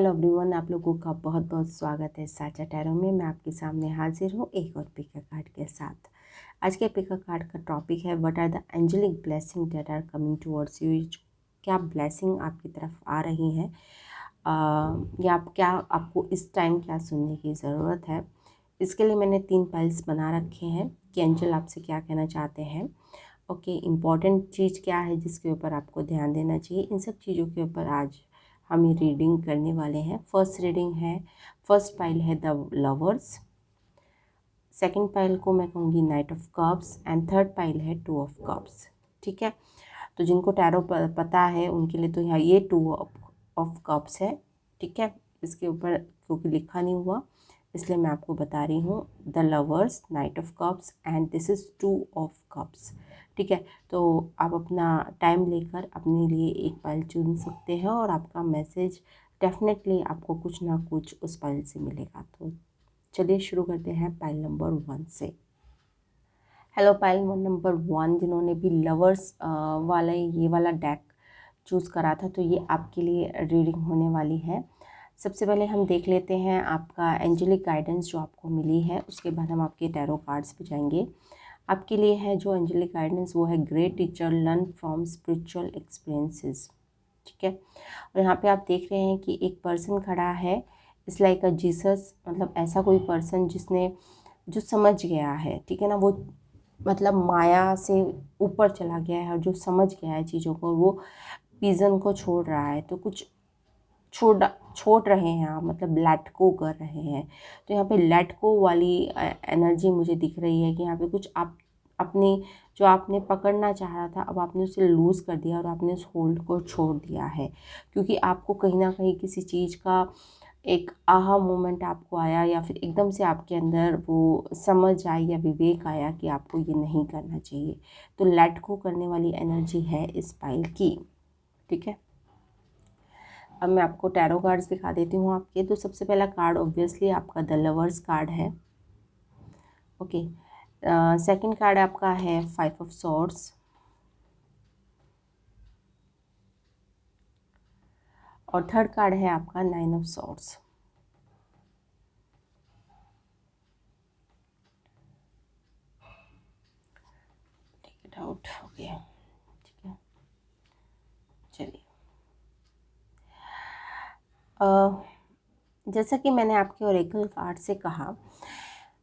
Hello everyone, आप लोगों का बहुत बहुत स्वागत है साचा टैरो में। मैं आपके सामने हाजिर हूँ एक और पिका कार्ड के साथ। आज के पिका कार्ड का टॉपिक है what are the angelic blessing that are coming towards you. क्या ब्लेसिंग आपकी तरफ आ रही है या क्या आपको इस टाइम क्या सुनने की ज़रूरत है। इसके लिए मैंने 3 पाइल्स बना रखे हैं कि एंजल आपसे क्या कहना चाहते हैं। ओके, इम्पॉर्टेंट चीज़ क्या है जिसके ऊपर आपको ध्यान देना चाहिए, इन सब चीज़ों के ऊपर आज हम ये रीडिंग करने वाले हैं। फर्स्ट पाइल है द लवर्स, सेकंड पाइल को मैं कहूँगी night of cups and third pile है 2 ऑफ कप्स। ठीक है, तो जिनको टैरो पता है उनके लिए तो यहाँ ये 2 ऑफ कप्स है। ठीक है, इसके ऊपर क्योंकि लिखा नहीं हुआ इसलिए मैं आपको बता रही हूँ the lovers, night of cups and this is 2 of cups. ठीक है, तो आप अपना टाइम लेकर अपने लिए एक पाइल चुन सकते हैं और आपका मैसेज डेफिनेटली आपको कुछ ना कुछ उस पाइल से मिलेगा। तो चलिए शुरू करते हैं पाइल नंबर 1 से। हेलो पाइल नंबर 1, जिन्होंने भी लवर्स वाला ये वाला डेक चूज़ करा था, तो ये आपके लिए रीडिंग होने वाली है। सबसे पहले हम देख लेते हैं आपका एंजेलिक गाइडेंस जो आपको मिली है, उसके बाद हम आपके टैरो कार्ड्स पे जाएंगे। आपके लिए है जो एंजेलिक गाइडेंस वो है great teacher learn from spiritual experiences. ठीक है, और यहाँ पे आप देख रहे हैं कि एक पर्सन खड़ा है, इट्स लाइक अ जीसस, मतलब ऐसा कोई पर्सन जिसने जो समझ गया है। ठीक है ना, वो मतलब माया से ऊपर चला गया है और जो समझ गया है चीज़ों को, वो विज़न को छोड़ रहा है। तो कुछ छोड़ रहे हैं आप, मतलब लेट गो कर रहे हैं। तो यहाँ पे लेट गो वाली एनर्जी मुझे दिख रही है कि यहाँ पे कुछ आप अपनी जो आपने पकड़ना चाह रहा था, अब आपने उसे लूज़ कर दिया और आपने उस होल्ड को छोड़ दिया है, क्योंकि आपको कहीं ना कहीं किसी चीज़ का एक आहा मोमेंट आपको आया या फिर एकदम से आपके अंदर वो समझ आई या विवेक आया कि आपको ये नहीं करना चाहिए। तो लेट गो करने वाली एनर्जी है इस पाइल की। ठीक है, अब मैं आपको टैरो कार्ड्स दिखा देती हूँ आपके। तो सबसे पहला कार्ड ऑब्वियसली आपका द लवर्स कार्ड है। ओके, सेकंड कार्ड आपका है 5 ऑफ सॉर्ड्स और थर्ड कार्ड है आपका 9 of swords. Take it out. Okay, ठीक है, चलिए। जैसा कि मैंने आपके ओरेकल कार्ड से कहा,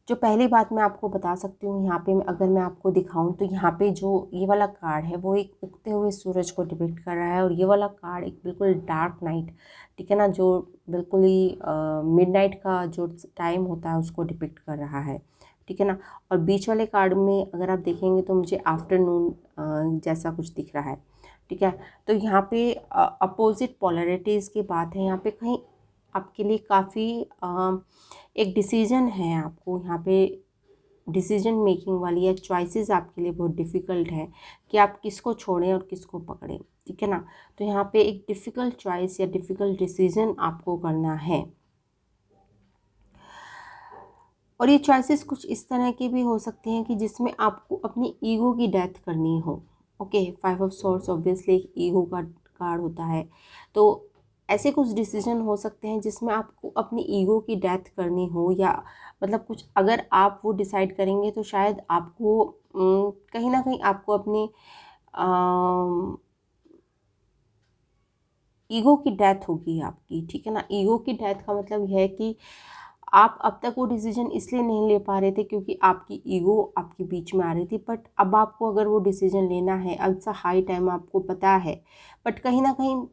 जो पहली बात मैं आपको बता सकती हूँ यहाँ पे, अगर मैं आपको दिखाऊं तो यहाँ पे जो ये वाला कार्ड है वो एक उगते हुए सूरज को डिपिक्ट कर रहा है और ये वाला कार्ड एक बिल्कुल डार्क नाइट, ठीक है ना, जो बिल्कुल ही मिडनाइट का जो टाइम होता है उसको डिपिक्ट कर रहा है। ठीक है ना, और बीच वाले कार्ड में अगर आप देखेंगे तो मुझे आफ्टरनून जैसा कुछ दिख रहा है। ठीक है, तो यहाँ पे अपोजिट पोलैरिटीज़ की बात है। यहाँ पे कहीं आपके लिए काफ़ी एक डिसीजन है, आपको यहाँ पे डिसीजन मेकिंग वाली या चॉइसेस आपके लिए बहुत डिफ़िकल्ट है कि आप किसको छोड़ें और किसको पकड़ें। ठीक है ना, तो यहाँ पे एक डिफ़िकल्ट चॉइस या डिफ़िकल्ट डिसीजन आपको करना है और ये चॉइसेस कुछ इस तरह की भी हो सकती हैं कि जिसमें आपको अपनी ईगो की डेथ करनी हो। ओके, 5 ऑफ सॉर्ड्स ऑब्वियसली एक ईगो का कार्ड होता है, तो ऐसे कुछ डिसीजन हो सकते हैं जिसमें आपको अपनी ईगो की डेथ करनी हो, या मतलब कुछ अगर आप वो डिसाइड करेंगे तो शायद आपको कहीं ना कहीं आपको अपनी ईगो की डेथ होगी आपकी। ठीक है ना, ईगो की डेथ का मतलब यह है कि आप अब तक वो डिसीजन इसलिए नहीं ले पा रहे थे क्योंकि आपकी ईगो आपके बीच में आ रही थी, बट अब आपको अगर वो डिसीजन लेना है, अब सा हाई टाइम आपको पता है, बट कहीं ना कहीं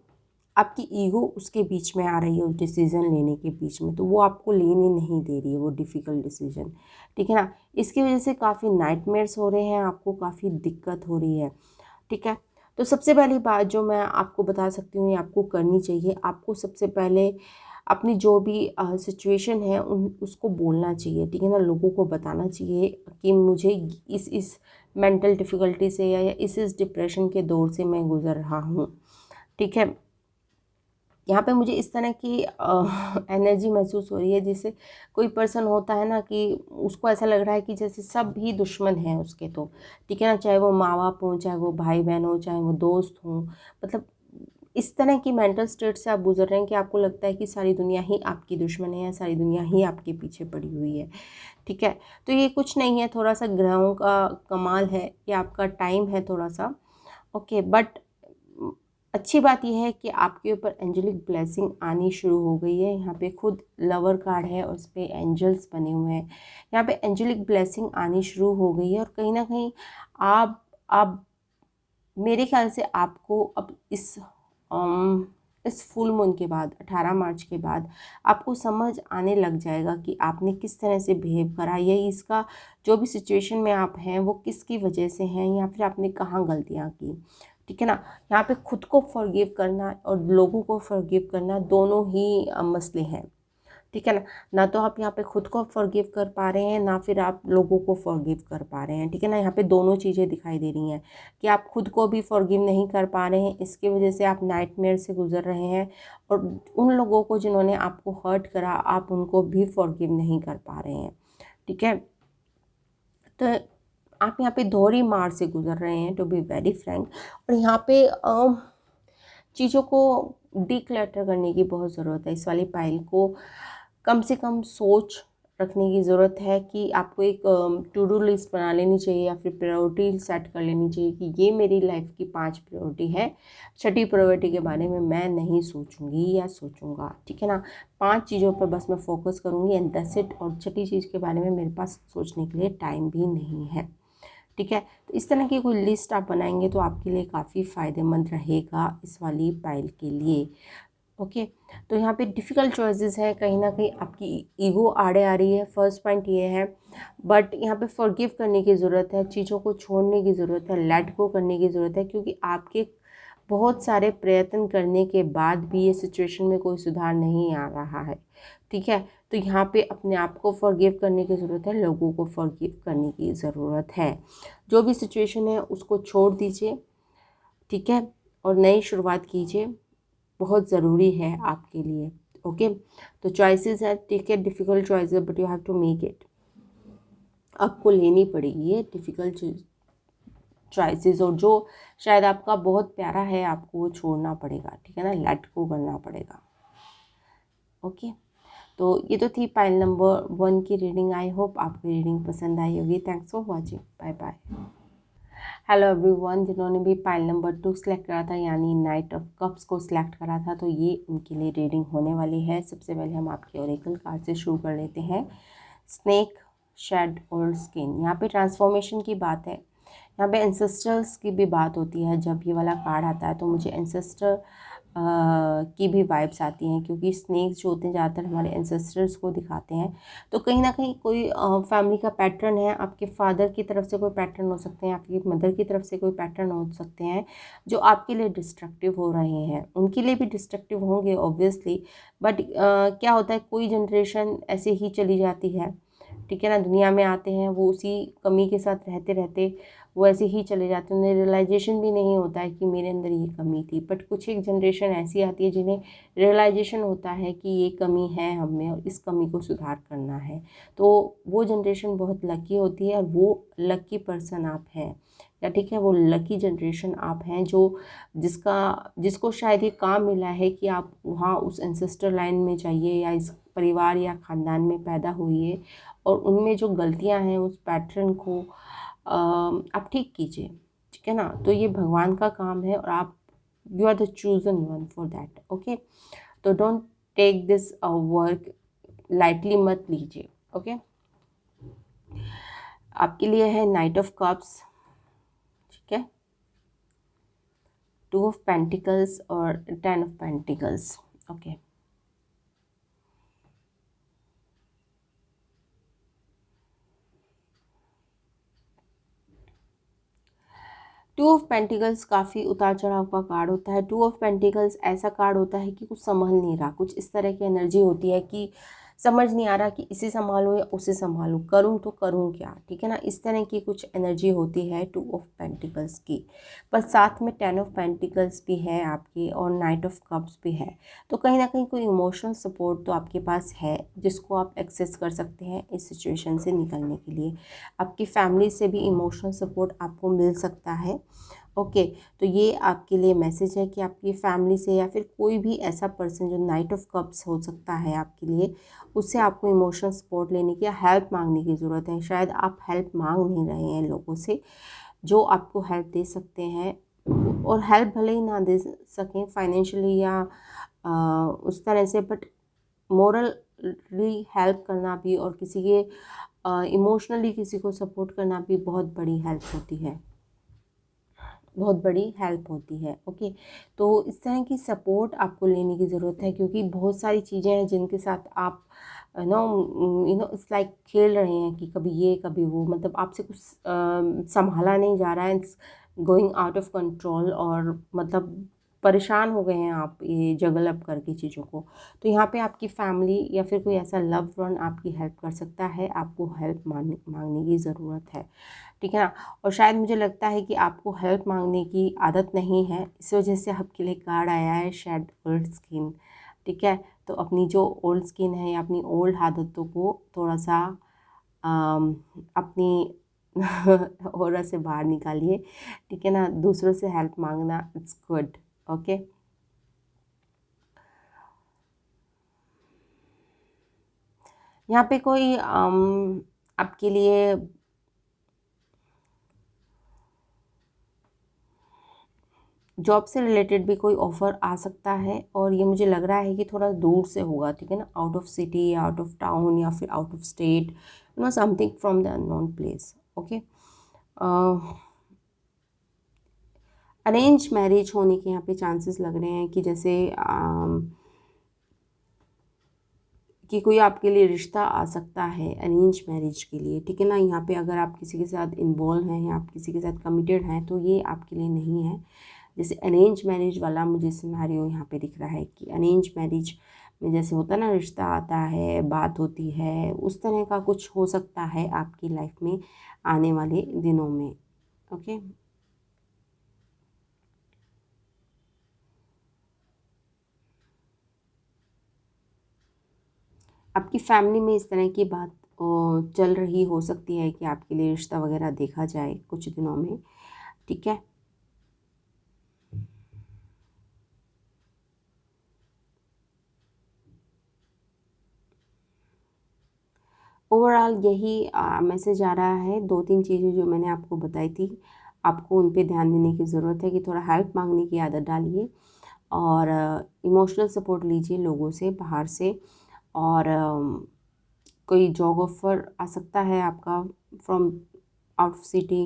आपकी ईगो उसके बीच में आ रही है, उस डिसीज़न लेने के बीच में, तो वो आपको लेने नहीं दे रही है वो डिफ़िकल्ट डिसीजन। ठीक है ना, इसकी वजह से काफ़ी नाइटमेयर्स हो रहे हैं, आपको काफ़ी दिक्कत हो रही है। ठीक है, तो सबसे पहली बात जो मैं आपको बता सकती हूँ ये आपको करनी चाहिए, आपको सबसे पहले अपनी जो भी सिचुएशन है उसको बोलना चाहिए। ठीक है ना, लोगों को बताना चाहिए कि मुझे इस मेंटल डिफ़िकल्टी से या इस डिप्रेशन के दौर से मैं गुज़र रहा हूँ। ठीक है, यहाँ पे मुझे इस तरह की एनर्जी महसूस हो रही है, जैसे कोई पर्सन होता है ना कि उसको ऐसा लग रहा है कि जैसे सब ही दुश्मन हैं उसके। तो ठीक है ना, चाहे वो माँ बाप हों, चाहे वो भाई बहन हो, चाहे वो दोस्त हों, मतलब इस तरह की मेंटल स्टेट से आप गुजर रहे हैं कि आपको लगता है कि सारी दुनिया ही आपकी दुश्मन है या सारी दुनिया ही आपके पीछे पड़ी हुई है। ठीक है, तो ये कुछ नहीं है, थोड़ा सा ग्रहों का कमाल है, ये आपका टाइम है थोड़ा सा। ओके, बट अच्छी बात यह है कि आपके ऊपर एंजेलिक ब्लेसिंग आनी शुरू हो गई है। यहाँ पे खुद लवर कार्ड है और उस पर एंजल्स बने हुए हैं। यहाँ पे एंजेलिक ब्लेसिंग आनी शुरू हो गई है और कहीं ना कहीं आप मेरे ख्याल से आपको अब इस फुल मून के बाद 18 मार्च के बाद आपको समझ आने लग जाएगा कि आपने किस तरह से बिहेव करा, या इसका जो भी सिचुएशन में आप हैं वो किसकी वजह से हैं, या फिर आपने कहाँ गलतियाँ की। ठीक है ना, यहाँ पे खुद को फॉरगिव करना और लोगों को फॉरगिव करना दोनों ही मसले हैं। ठीक है ना, ना तो आप यहाँ पे खुद को फॉरगिव कर पा रहे हैं, ना फिर आप लोगों को फॉरगिव कर पा रहे हैं। ठीक है ना, यहाँ पे दोनों चीज़ें दिखाई दे रही हैं कि आप खुद को भी फॉरगिव नहीं कर पा रहे हैं, इसकी वजह से आप नाइटमेयर से गुजर रहे हैं, और उन लोगों को जिन्होंने आपको हर्ट करा आप उनको भी फॉरगिव नहीं कर पा रहे हैं। ठीक है, तो आप यहाँ पे दोहरी मार से गुजर रहे हैं, टू बी वेरी फ्रैंक। और यहाँ पे चीज़ों को डिक्लटर करने की बहुत ज़रूरत है। इस वाली पाइल को कम से कम सोच रखने की ज़रूरत है कि आपको एक टू डू लिस्ट बना लेनी चाहिए, या फिर प्रायोरिटी सेट कर लेनी चाहिए कि ये मेरी लाइफ की 5 प्रायोरिटी है, छठी प्रायोरिटी के बारे में मैं नहीं सोचूंगी या सोचूंगा। ठीक है ना, 5 चीज़ों पर बस मैं फोकस करूँगी एंड दैट्स इट, और छठी चीज़ के बारे में मेरे पास सोचने के लिए टाइम भी नहीं है। ठीक है, तो इस तरह की कोई लिस्ट आप बनाएंगे तो आपके लिए काफ़ी फ़ायदेमंद रहेगा इस वाली पाइल के लिए। ओके, तो यहाँ पे डिफ़िकल्ट चॉइसेस है, कहीं ना कहीं आपकी ईगो आड़े आ रही है, फर्स्ट पॉइंट ये है। बट यहाँ पे फॉरगिव करने की ज़रूरत है, चीज़ों को छोड़ने की ज़रूरत है, लेट गो करने की ज़रूरत है, क्योंकि आपके बहुत सारे प्रयत्न करने के बाद भी ये सिचुएशन में कोई सुधार नहीं आ रहा है। ठीक है, तो यहाँ पे अपने आप को फॉरगिव करने की ज़रूरत है, लोगों को फॉरगिव करने की ज़रूरत है। जो भी सिचुएशन है उसको छोड़ दीजिए। ठीक है, और नई शुरुआत कीजिए, बहुत ज़रूरी है आपके लिए। ओके, तो चॉइसेस है, ठीक है, difficult choices but you have to make it. आपको लेनी पड़ेगी ये डिफ़िकल्ट चॉइसेस, और जो शायद आपका बहुत प्यारा है आपको वो छोड़ना पड़ेगा। ठीक है ना, लेट गो करना पड़ेगा। ओके, तो ये तो थी पाइल नंबर 1 की रीडिंग। आई होप आपको रीडिंग पसंद आई होगी। Thanks for watching, bye bye. Hello everyone, जिन्होंने भी पाइल नंबर 2 सेलेक्ट करा था यानी नाइट ऑफ कप्स को सिलेक्ट करा था, तो ये उनके लिए रीडिंग होने वाली है। सबसे पहले हम आपके ओरेकल कार्ड से शुरू कर लेते हैं। स्नेक, शेड और स्किन, यहाँ पे ट्रांसफॉर्मेशन की बात है, यहाँ पे एंसेस्टर्स की भी बात होती है। जब ये वाला कार्ड आता है तो मुझे एंसेस्टर की भी वाइब्स आती हैं, क्योंकि स्नेक्स जो होते हैं ज़्यादातर हमारे एंसेस्टर्स को दिखाते हैं। तो कहीं ना कहीं कोई फैमिली का पैटर्न है, आपके फादर की तरफ से कोई पैटर्न हो सकते हैं, आपकी मदर की तरफ से कोई पैटर्न हो सकते हैं जो आपके लिए डिस्ट्रक्टिव हो रहे हैं। उनके लिए भी डिस्ट्रक्टिव होंगे ऑब्वियसली, बट क्या होता है, कोई जनरेशन ऐसे ही चली जाती है। ठीक है ना, दुनिया में आते हैं वो उसी कमी के साथ रहते रहते वो ऐसे ही चले जाते हैं, उन्हें रियलाइजेशन भी नहीं होता है कि मेरे अंदर ये कमी थी। बट कुछ एक जनरेशन ऐसी आती है जिन्हें रियलाइजेशन होता है कि ये कमी है हम में और इस कमी को सुधार करना है। तो वो जनरेशन बहुत लकी होती है, और वो लकी पर्सन आप हैं, या ठीक है वो लकी जनरेशन आप हैं जो जिसको शायद ये काम मिला है कि आप वहाँ उस एंसेस्टर लाइन में जाइए या इस परिवार या ख़ानदान में पैदा हुई, और उनमें जो गलतियां हैं उस पैटर्न को आप ठीक कीजिए। ठीक है ना, तो ये भगवान का काम है और आप you are the chosen one for that. Okay, तो don't take this work lightly, मत लीजिए। ओके, आपके लिए है नाइट ऑफ कप्स, ठीक है, 2 ऑफ पेंटिकल्स और 10 of pentacles. Okay, two of pentacles काफ़ी उतार चढ़ाव का कार्ड होता है। टू ऑफ पेंटिकल्स ऐसा कार्ड होता है कि कुछ संभल नहीं रहा, कुछ इस तरह की एनर्जी होती है कि समझ नहीं आ रहा कि इसे संभालूं या उसे संभालूं, करूं तो करूं क्या। ठीक है ना, इस तरह की कुछ एनर्जी होती है टू ऑफ पेंटिकल्स की। पर साथ में 10 ऑफ पेंटिकल्स भी है आपकी और नाइट ऑफ कप्स भी है। तो कहीं ना कहीं कोई इमोशनल सपोर्ट तो आपके पास है जिसको आप एक्सेस कर सकते हैं इस सिचुएशन से निकलने के लिए। आपकी फैमिली से भी इमोशनल सपोर्ट आपको मिल सकता है। ओके। तो ये आपके लिए मैसेज है कि आपकी फैमिली से या फिर कोई भी ऐसा पर्सन जो नाइट ऑफ कप्स हो सकता है आपके लिए, उससे आपको इमोशनल सपोर्ट लेने की या हेल्प मांगने की ज़रूरत है। शायद आप हेल्प मांग नहीं रहे हैं लोगों से जो आपको हेल्प दे सकते हैं, और हेल्प भले ही ना दे सकें फाइनेंशियली या उस तरह से, बट मोरली हेल्प करना भी और किसी के इमोशनली किसी को सपोर्ट करना भी बहुत बड़ी हेल्प होती है, बहुत बड़ी हेल्प होती है। ओके। तो इस तरह की सपोर्ट आपको लेने की ज़रूरत है, क्योंकि बहुत सारी चीज़ें हैं जिनके साथ आप नो इट्स लाइक खेल रहे हैं कि कभी ये कभी वो, मतलब आपसे कुछ संभाला नहीं जा रहा है, it's going out of control, और मतलब परेशान हो गए हैं आप ये जगल अप करके चीज़ों को। तो यहाँ पे आपकी फैमिली या फिर कोई ऐसा लव्ड वन आपकी हेल्प कर सकता है, आपको हेल्प मांगने की ज़रूरत है, ठीक है ना। और शायद मुझे लगता है कि आपको हेल्प मांगने की आदत नहीं है, इस वजह से आपके लिए कार्ड आया है शायद ओल्ड स्किन, ठीक है। तो अपनी जो ओल्ड स्किन है या अपनी ओल्ड आदतों को थोड़ा सा अपनी ऑरा से बाहर निकालिए, ठीक है ना। दूसरों से हेल्प मांगना इट्स गुड। ओके। यहाँ पे कोई आपके लिए जॉब से रिलेटेड भी कोई ऑफ़र आ सकता है, और ये मुझे लग रहा है कि थोड़ा दूर से होगा, ठीक है ना, आउट ऑफ सिटी या आउट ऑफ टाउन या फिर out of state, something from the unknown place. Okay. Arrange marriage होने के यहाँ पे चांसेस लग रहे हैं कि जैसे कि कोई आपके लिए रिश्ता आ सकता है अरेंज मैरिज के लिए, ठीक है ना। यहाँ पे अगर आप किसी के साथ इन्वॉल्व हैं या आप किसी के साथ कमिटेड हैं तो ये आपके लिए नहीं है। जैसे अरेंज मैरिज वाला मुझे सिनेरियो यहाँ पे दिख रहा है कि अरेंज मैरिज में जैसे होता है ना, रिश्ता आता है, बात होती है, उस तरह का कुछ हो सकता है आपकी लाइफ में आने वाले दिनों में। ओके। आपकी फैमिली में इस तरह की बात चल रही हो सकती है कि आपके लिए रिश्ता वगैरह देखा जाए कुछ दिनों में, ठीक है। ओवरऑल यही मैसेज आ रहा है। दो तीन चीज़ें जो मैंने आपको बताई थी, आपको उन पे ध्यान देने की ज़रूरत है कि थोड़ा हेल्प मांगने की आदत डालिए, और इमोशनल सपोर्ट लीजिए लोगों से बाहर से, और कोई जॉब ऑफ़र आ सकता है आपका फ्रॉम आउट ऑफ सिटी,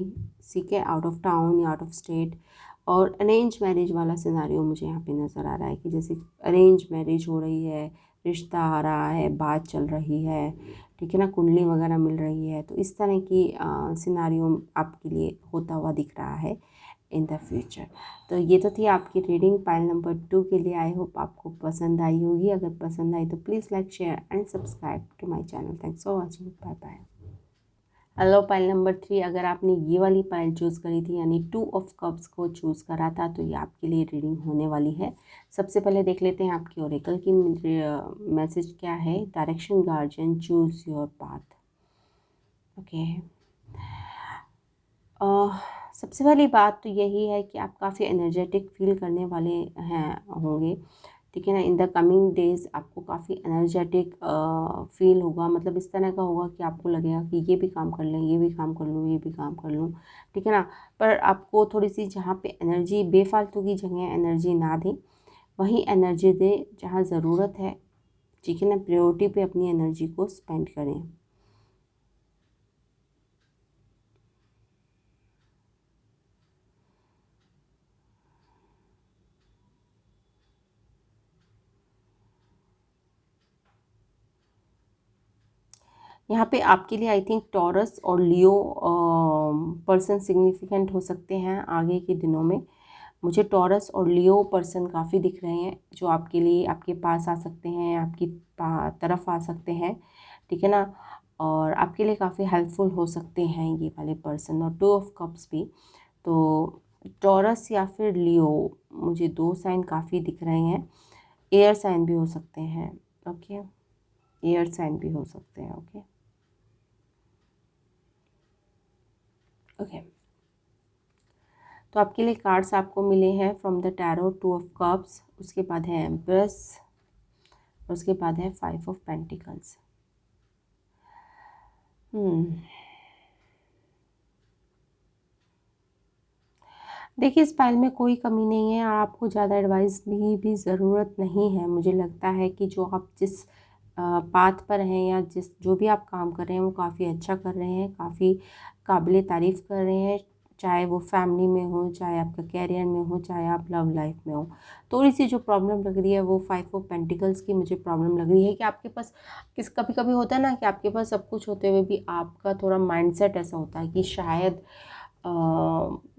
ठीक है, आउट ऑफ टाउन या आउट ऑफ स्टेट। और अरेंज मैरिज वाला सिनेरियो मुझे यहाँ पे नज़र आ रहा है कि जैसे अरेंज मैरिज हो रही है, रिश्ता आ रहा है, बात चल रही है, ठीक है ना, कुंडली वगैरह मिल रही है, तो इस तरह की सिनेरियो आपके लिए होता हुआ दिख रहा है इन द फ्यूचर। तो ये तो थी आपकी रीडिंग पाइल नंबर 2 के लिए। आई होप आपको पसंद आई होगी। अगर पसंद आई तो please like, share and subscribe to my channel. Thanks for watching. Bye bye. Hello, pile number 3, अगर आपने ये वाली पाइल चूज़ करी थी यानी 2 ऑफ कप्स को चूज़ करा था, तो ये आपके लिए रीडिंग होने वाली है। सबसे पहले देख लेते हैं आपकी ओरेकल की मैसेज क्या है। Direction guardian, choose your path. Okay. सबसे पहली बात तो यही है कि आप काफ़ी एनर्जेटिक फील करने वाले हैं होंगे, ठीक है ना। इन द कमिंग डेज़ आपको काफ़ी एनर्जेटिक फील होगा, मतलब इस तरह का होगा कि आपको लगेगा कि ये भी काम कर लें, ये भी काम कर लूँ, ये भी काम कर लूँ, ठीक है ना। पर आपको थोड़ी सी जहाँ पे एनर्जी, बेफालतू की जगह एनर्जी ना दें, वहीं एनर्जी दें जहाँ ज़रूरत है, ठीक है ना। प्रायोरिटी पे अपनी एनर्जी को स्पेंड करें। यहाँ पे आपके लिए आई थिंक टॉरस और लियो पर्सन सिग्निफिकेंट हो सकते हैं आगे के दिनों में। मुझे टॉरस और लियो पर्सन काफ़ी दिख रहे हैं जो आपके लिए, आपके पास आ सकते हैं, आपकी तरफ आ सकते हैं, ठीक है ना। और आपके लिए काफ़ी हेल्पफुल हो सकते हैं ये वाले पर्सन। और 2 ऑफ कप्स भी, तो टॉरस या फिर लियो, मुझे 2 साइन काफ़ी दिख रहे हैं। एयर साइन भी हो सकते हैं, ओके। एयर साइन भी हो सकते हैं, ओके। ओके। तो आपके लिए कार्ड्स आपको मिले हैं from the tarot, 2 of cups, उसके बाद है एम्प्रेस, उसके बाद है 5 ऑफ पेंटिकल्स। देखिए, इस पाइल में कोई कमी नहीं है और आपको ज़्यादा एडवाइस भी ज़रूरत नहीं है। मुझे लगता है कि जो आप जिस पाथ पर हैं या जो भी आप काम कर रहे हैं वो काफ़ी अच्छा कर रहे हैं, काफ़ी काबिले तारीफ़ कर रहे हैं, चाहे वो फैमिली में हो, चाहे आपका कैरियर में हो, चाहे आप लव लाइफ में हो। थोड़ी सी जो प्रॉब्लम लग रही है वो 5 ऑफ पेंटिकल्स की मुझे प्रॉब्लम लग रही है कि आपके पास कभी कभी होता है ना कि आपके पास सब कुछ होते हुए भी आपका थोड़ा माइंडसेट ऐसा होता है कि शायद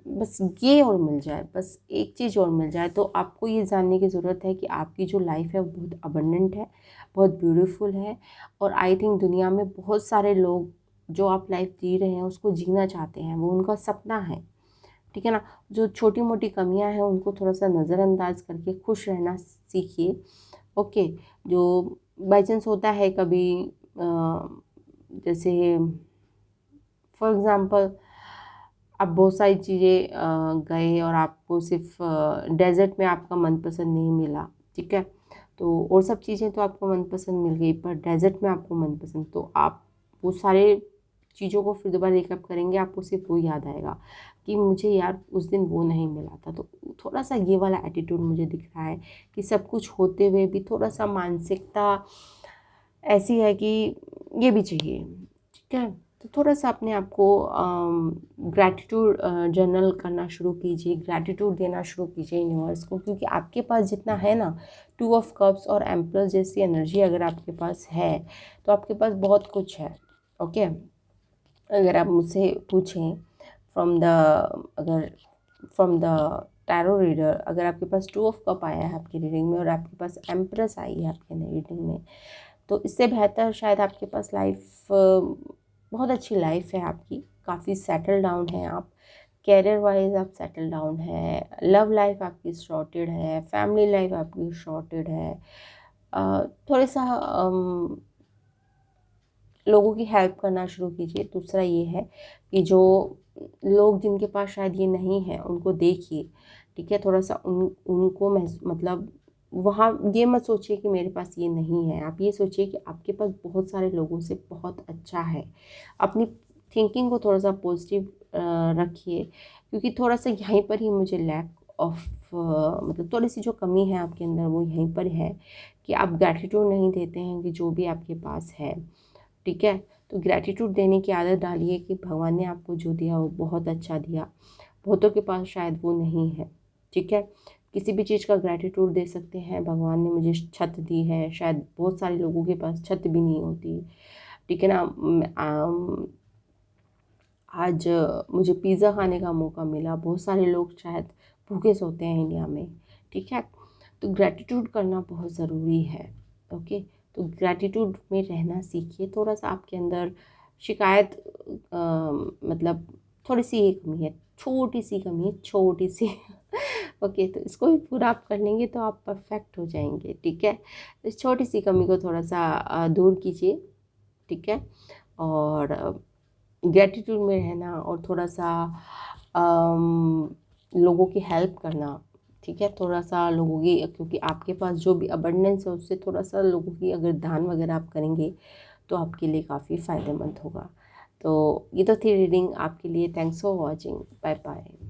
बस ये और मिल जाए, बस एक चीज़ और मिल जाए। तो आपको ये जानने की ज़रूरत है कि आपकी जो लाइफ है वो बहुत अबंडेंट है, बहुत ब्यूटीफुल है, और आई थिंक दुनिया में बहुत सारे लोग जो आप लाइफ जी रहे हैं उसको जीना चाहते हैं, वो उनका सपना है। ठीक है ना। जो छोटी मोटी कमियां हैं उनको थोड़ा सा नज़रअंदाज करके खुश रहना सीखिए। ओके। जो बाई चांस होता है कभी जैसे फॉर एग्ज़ाम्पल आप बहुत सारी चीज़ें गए और आपको सिर्फ डेज़र्ट में आपका मनपसंद नहीं मिला, ठीक है। तो और सब चीज़ें तो आपको मनपसंद मिल गई, पर डेज़र्ट में आपको मनपसंद, तो आप वो सारे चीज़ों को फिर दोबारा रिकअप करेंगे, आपको सिर्फ वो याद आएगा कि मुझे यार उस दिन वो नहीं मिला था। तो थोड़ा सा ये वाला एटीट्यूड मुझे दिख रहा है कि सब कुछ होते हुए भी थोड़ा सा मानसिकता ऐसी है कि ये भी चाहिए, ठीक है। तो थोड़ा सा अपने आप को ग्रैटिट्यूड जर्नल करना शुरू कीजिए, ग्रैटिट्यूड देना शुरू कीजिए यूनिवर्स को, क्योंकि आपके पास जितना है ना, 2 ऑफ कप्स और एम्प्रेस जैसी एनर्जी अगर आपके पास है तो आपके पास बहुत कुछ है। ओके। अगर आप मुझसे पूछें अगर फ्रॉम द टैरो रीडर, अगर आपके पास 2 ऑफ कप आया है आपकी रीडिंग में और आपके पास एम्प्रेस आई है आपके रीडिंग में, तो इससे बेहतर शायद आपके पास लाइफ बहुत अच्छी लाइफ है आपकी, काफ़ी सेटल डाउन है आप, कैरियर वाइज आप सेटल डाउन है, लव लाइफ आपकी सॉर्टेड है, फैमिली लाइफ आपकी सॉर्टेड है। थोड़ा सा लोगों की हेल्प करना शुरू कीजिए। दूसरा ये है कि जो लोग जिनके पास शायद ये नहीं है उनको देखिए, ठीक है। थोड़ा सा उनको मतलब वहाँ ये मत सोचिए कि मेरे पास ये नहीं है, आप ये सोचिए कि आपके पास बहुत सारे लोगों से बहुत अच्छा है। अपनी थिंकिंग को थोड़ा सा पॉजिटिव रखिए, क्योंकि थोड़ा सा यहीं पर ही मुझे लैक ऑफ मतलब थोड़ी सी जो कमी है आपके अंदर वो यहीं पर है कि आप ग्रैटिट्यूड नहीं देते हैं कि जो भी आपके पास है, ठीक है। तो ग्रैटिट्यूड देने की आदत डालिए कि भगवान ने आपको जो दिया वो बहुत अच्छा दिया, बहुतों के पास शायद वो नहीं है, ठीक है। किसी भी चीज़ का ग्रैटिट्यूड दे सकते हैं, भगवान ने मुझे छत दी है, शायद बहुत सारे लोगों के पास छत भी नहीं होती, ठीक है ना। आज मुझे पिज़्ज़ा खाने का मौका मिला, बहुत सारे लोग शायद भूखे सोते हैं इंडिया में, ठीक है। तो ग्रैटिट्यूड करना बहुत ज़रूरी है। ओके। तो ग्रैटिट्यूड में रहना सीखिए। थोड़ा सा आपके अंदर शिकायत मतलब थोड़ी सी एक कमी है, छोटी सी कमी है, छोटी सी ओके। तो इसको भी पूरा आप कर लेंगे तो आप परफेक्ट हो जाएंगे, ठीक है। इस छोटी सी कमी को थोड़ा सा दूर कीजिए, ठीक है। और ग्रैटिट्यूड में रहना और थोड़ा सा लोगों की हेल्प करना, ठीक है। थोड़ा सा लोगों की, क्योंकि आपके पास जो भी अबंडेंस है उससे थोड़ा सा लोगों की अगर दान वगैरह आप करेंगे तो आपके लिए काफ़ी फ़ायदेमंद होगा। तो ये तो थी रीडिंग आपके लिए। Thanks for watching. Bye bye.